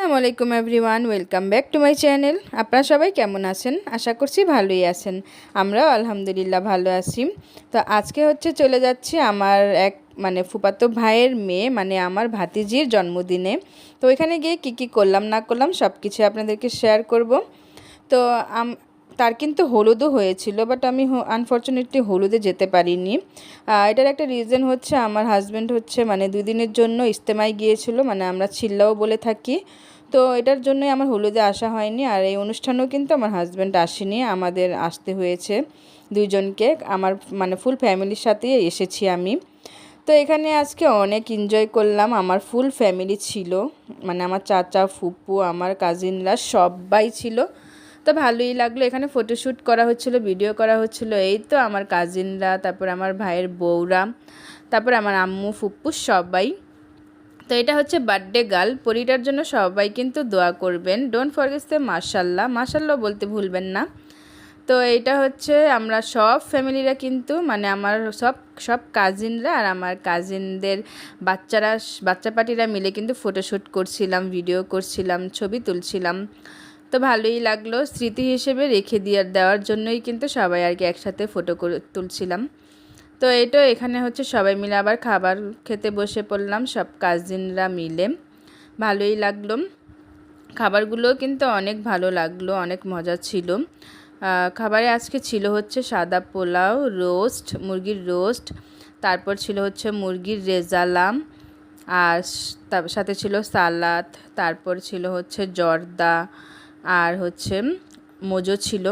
আসসালামু আলাইকুম everyone, welcome back to my channel. আপনারা সবাই কেমন আছেন? আশা করছি ভালোই আছেন। আমরাও আলহামদুলিল্লাহ ভালো আছি। তো আজকে চলে যাচ্ছি আমার এক ফুফাতো ভাইয়ের মেয়ে আমার ভাতিজির জন্মদিনে। তো ওইখানে গিয়ে কি করলাম না করলাম সব কিছু আপনাদেরকে শেয়ার করব। তো তার কিন্তু হলুদও হয়েছিল, বাট আমি আনফর্চুনেটলি হলুদে যেতে পারিনি। এটার একটা রিজন হচ্ছে আমার হাজব্যান্ড 2 দিনের জন্য ইজতেমায় গিয়েছিল, আমরা ছিল্লাও বলে থাকি। তো এটার জন্যই আমার হলুদে আসা হয়নি। আর এই অনুষ্ঠানেও কিন্তু আমার হাজব্যান্ড আসেনি, আমাদের আসতে হয়েছে দুইজনকে। আমার ফুল ফ্যামিলির সাথেই এসেছি আমি। তো এখানে আজকে অনেক এনজয় করলাম, আমার ফুল ফ্যামিলি ছিল, আমার চাচা, ফুপু, আমার কাজিনরা সবাই ছিল। তো ভালোই লাগলো। এখানে ফটোশ্যুট করা হচ্ছিল, ভিডিও করা হচ্ছিল। এই তো আমার কাজিনরা, তারপর আমার ভাইয়ের বউরা, তারপর আমার আম্মু, ফুপ্পু সবাই। তো এটা হচ্ছে বার্থডে গার্ল, পরিটার জন্য সবাই কিন্তু দোয়া করবেন। ডোন্ট ফরগেট দ্য মাশাল্লাহ, মাশাল্লাহ বলতে ভুলবেন না। তো এটা হচ্ছে আমরা সব ফ্যামিলিরা কিন্তু আমার সব কাজিনরা আর আমার কাজিনদের বাচ্চা পার্টিরা মিলে কিন্তু ফটোশ্যুট করছিলাম, ভিডিও করছিলাম, ছবি তুলছিলাম। তো ভালোই লাগলো, স্মৃতি হিসেবে রেখে দেওয়ার জন্যই কিন্তু সবাই আর কি একসাথে ফটো তুলছিলাম। তো এখানে সবাই মিলে আবার খাবার খেতে বসে পড়লাম, সব কাজিনরা মিলে। ভালোই লাগলো, খাবারগুলো কিন্তু অনেক ভালো লাগলো, অনেক মজা ছিল। খাবারে আজকে ছিল সাদা পোলাও, রোস্ট, মুরগির রোস্ট, তারপর ছিল মুরগির রেজালাম, আর তার সাথে ছিল সালাদ, তারপর ছিল জর্দা, আর মোজো ছিল।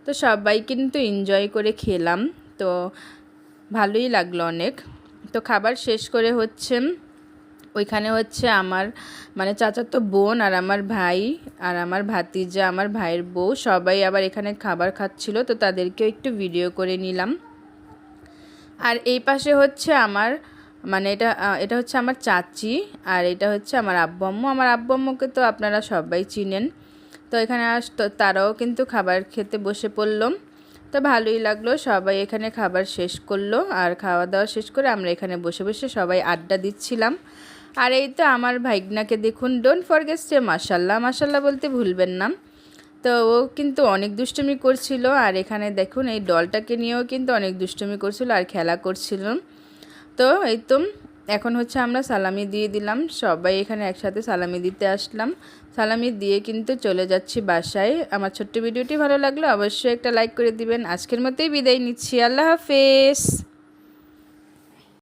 তো সবাই কিন্তু এনজয় করে খেলাম। তো ভালোই লাগলো অনেক। তো খাবার শেষ করে ওইখানে আমার চাচাতো বোন আর আমার ভাই আর আমার ভাতিজা, আমার ভাইয়ের বউ সবাই আবার এখানে খাবার খাচ্ছিল। তো তাদেরকেও একটু ভিডিও করে নিলাম। আর এই পাশে আমার এটা আমার চাচি, আর এটা আমার আব্বু আম্মু। আমার আব্বু আম্মুকে তো আপনারা সবাই চিনেন। তো এখানে তারাও কিন্তু খাবার খেতে বসে পড়ল। তো ভালোই লাগলো, সবাই এখানে খাবার শেষ করলো। আর খাওয়া দাওয়া শেষ করে আমরা এখানে বসে বসে সবাই আড্ডা দিচ্ছিলাম। আর এই তো আমার ভাইগনাকে দেখুন, ডোন্ট ফরগেট সে মাশাল্লাহ, মাশাল্লাহ বলতে ভুলবেন না। তো ও কিন্তু অনেক দুষ্টুমি করছিল। আর এখানে দেখুন এই ডলটাকে নিয়েও কিন্তু অনেক দুষ্টুমি করছিল আর খেলা করছিল। তো এই তো এখন আমরা সালামি দিয়ে দিলাম, সবাই এখানে একসাথে সালামি দিতে আসলাম। সালামি দিয়ে কিন্তু চলে যাচ্ছি বাসায়। আমার ছোট্ট ভিডিওটি ভালো লাগলে অবশ্যই একটা লাইক করে দিবেন। আজকের মতোই বিদায় নিচ্ছি, আল্লাহ হাফেজ।